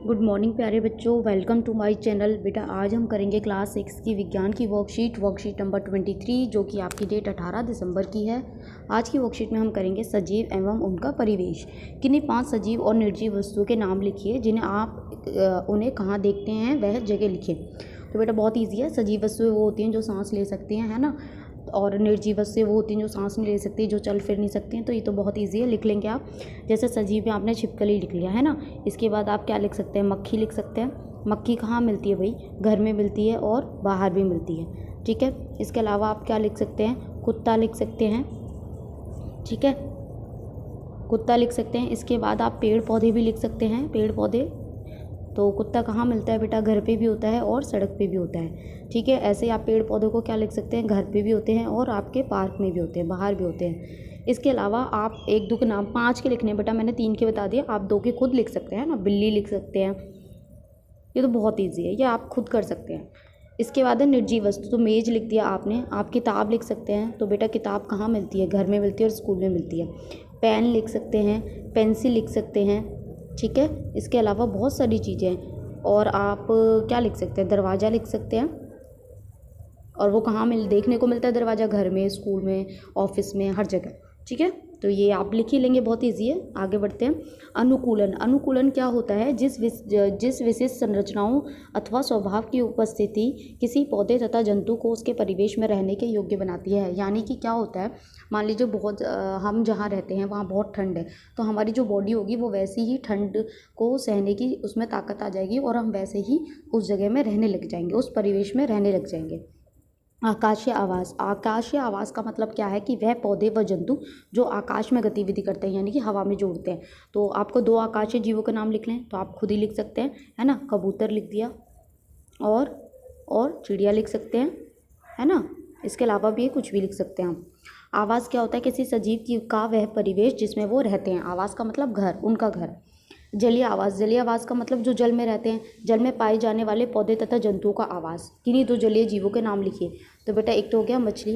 Good morning प्यारे बच्चों, welcome to my channel. बेटा आज हम करेंगे क्लास 6 की विज्ञान की वर्कशीट नंबर 23 जो कि आपकी डेट 18 दिसंबर की है। आज की वर्कशीट में हम करेंगे सजीव एवं उनका परिवेश। किन्हीं 5 सजीव और निर्जीव वस्तुओं के नाम लिखिए जिन्हें आप उन्हें कहाँ देखते हैं वह जगह लिखिए। तो बेटा बहुत ईजी है। सजीव वस्तुएँ वो होती हैं जो सांस ले सकती हैं, है ना, और निर्जीव वस्तुएँ वो होती हैं जो सांस नहीं ले सकती, जो चल फिर नहीं सकती हैं। तो ये तो बहुत इजी है, लिख लेंगे आप। जैसे सजीव में आपने छिपकली लिख लिया है ना। इसके बाद आप क्या लिख सकते हैं, मक्खी लिख सकते हैं। मक्खी कहाँ मिलती है भाई, घर में मिलती है और बाहर भी मिलती है, ठीक है। इसके अलावा आप क्या लिख सकते हैं, कुत्ता लिख सकते हैं, ठीक है, कुत्ता लिख सकते हैं। इसके बाद आप पेड़ पौधे भी लिख सकते हैं, पेड़ पौधे। तो कुत्ता कहाँ मिलता है बेटा, घर पे भी होता है और सड़क पे भी होता है, ठीक है। ऐसे ही आप पेड़ पौधों को क्या लिख सकते हैं, घर पे भी होते हैं और आपके पार्क में भी होते हैं, बाहर भी होते हैं। इसके अलावा आप 1-2 के नाम 5 के लिखने हैं बेटा, मैंने 3 के बता दिए, आप 2 के खुद लिख सकते हैं ना। बिल्ली लिख सकते हैं, ये तो बहुत ईजी है, ये आप खुद कर सकते हैं। इसके बाद है निर्जीव वस्तु, तो मेज लिख दिया आपने। आप किताब लिख सकते हैं, तो बेटा किताब कहाँ मिलती है, घर में मिलती है और स्कूल में मिलती है। पेन लिख सकते हैं, पेंसिल लिख सकते हैं, ठीक है। इसके अलावा बहुत सारी चीज़ें हैं। और आप क्या लिख सकते हैं, दरवाज़ा लिख सकते हैं। और वो कहाँ देखने को मिलता है दरवाज़ा, घर में, स्कूल में, ऑफिस में, हर जगह, ठीक है। तो ये आप लिख ही लेंगे, बहुत ईजी है। आगे बढ़ते हैं। अनुकूलन, अनुकूलन क्या होता है, जिस विशेष संरचनाओं अथवा स्वभाव की उपस्थिति किसी पौधे तथा जंतु को उसके परिवेश में रहने के योग्य बनाती है। यानी कि क्या होता है, मान लीजिए हम जहाँ रहते हैं वहाँ बहुत ठंड है, तो हमारी जो बॉडी होगी वो वैसी ही ठंड को सहने की उसमें ताकत आ जाएगी और हम वैसे ही उस जगह में रहने लग जाएंगे, उस परिवेश में रहने लग जाएंगे। आकाशीय आवास, आकाशीय आवास का मतलब क्या है कि वह पौधे व जंतु जो आकाश में गतिविधि करते हैं, यानी कि हवा में जोड़ते हैं। तो आपको 2 आकाशीय जीवों के नाम लिख लें तो आप खुद ही लिख सकते हैं, है ना। कबूतर लिख दिया और चिड़िया लिख सकते हैं, है ना। इसके अलावा भी कुछ भी लिख सकते हैं आप। आवास क्या होता है, किसी सजीव की का वह परिवेश जिसमें वो रहते हैं। आवास का मतलब घर, उनका घर। जलीय आवास, जलीय आवास का मतलब जो जल में रहते हैं, जल में पाए जाने वाले पौधे तथा जंतुओं का आवास। किन्हीं 2 जलीय जीवों के नाम लिखिए। तो बेटा एक तो हो गया मछली,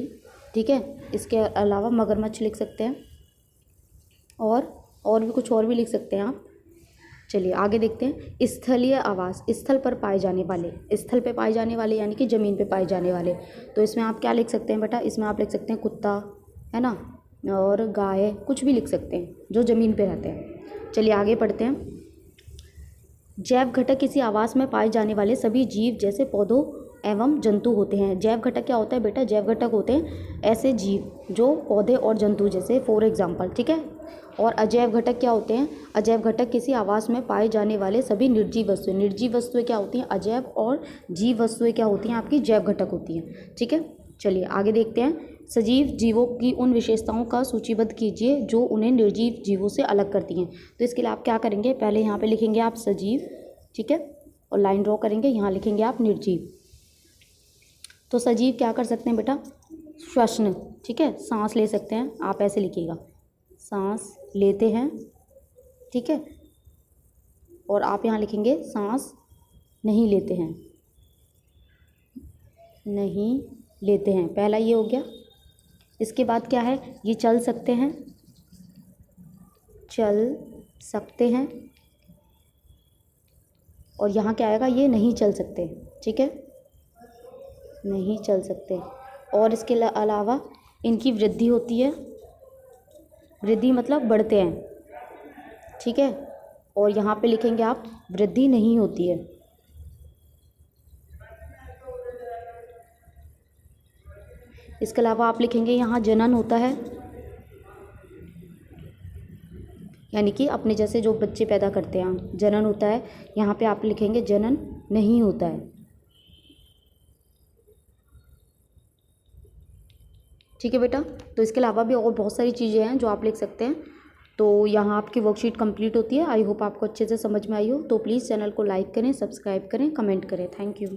ठीक है। इसके अलावा मगरमच्छ लिख सकते हैं और भी कुछ और भी लिख सकते हैं आप। चलिए आगे देखते हैं। स्थलीय आवास, स्थल पर पाए जाने वाले, स्थल पे पाए जाने वाले यानी कि ज़मीन पे पाए जाने वाले। तो इसमें आप क्या लिख सकते हैं बेटा, इसमें आप लिख सकते हैं कुत्ता, है ना, और गाय, कुछ भी लिख सकते हैं जो ज़मीन पे रहते हैं। चलिए आगे पढ़ते हैं। जैव घटक किसी आवास में पाए जाने वाले सभी जीव जैसे पौधों एवं जंतु होते हैं। जैव घटक क्या होता है बेटा, जैव घटक होते हैं ऐसे जीव जो पौधे और जंतु जैसे, फॉर एग्जाम्पल, ठीक है। और अजैव घटक क्या होते हैं, अजैव घटक किसी आवास में पाए जाने वाले सभी निर्जीव वस्तुएं। निर्जीव वस्तुएं क्या होती हैं, अजैव, और जीव वस्तुएं क्या होती हैं, आपकी जैव घटक होती हैं, ठीक है। चलिए आगे देखते हैं। सजीव जीवों की उन विशेषताओं का सूचीबद्ध कीजिए जो उन्हें निर्जीव जीवों से अलग करती हैं। तो इसके लिए आप क्या करेंगे, पहले यहाँ पे लिखेंगे आप सजीव, ठीक है, और लाइन ड्रॉ करेंगे, यहाँ लिखेंगे आप निर्जीव। तो सजीव क्या कर सकते हैं बेटा, श्वसन, ठीक है, सांस ले सकते हैं, आप ऐसे लिखिएगा, सांस लेते हैं, ठीक है। और आप यहाँ लिखेंगे सांस नहीं लेते हैं, नहीं लेते हैं, पहला ये हो गया। इसके बाद क्या है, ये चल सकते हैं, चल सकते हैं। और यहाँ क्या आएगा, ये नहीं चल सकते, ठीक है, नहीं चल सकते। और इसके अलावा इनकी वृद्धि होती है, वृद्धि मतलब बढ़ते हैं, ठीक है। और यहाँ पे लिखेंगे आप वृद्धि नहीं होती है। इसके अलावा आप लिखेंगे यहाँ जनन होता है, यानी कि अपने जैसे जो बच्चे पैदा करते हैं, जनन होता है। यहाँ पे आप लिखेंगे जनन नहीं होता है, ठीक है बेटा। तो इसके अलावा भी और बहुत सारी चीज़ें हैं जो आप लिख सकते हैं। तो यहाँ आपकी वर्कशीट कंप्लीट होती है। आई होप आपको अच्छे से समझ में आई हो। तो प्लीज़ चैनल को लाइक करें, सब्सक्राइब करें, कमेंट करें। Thank you.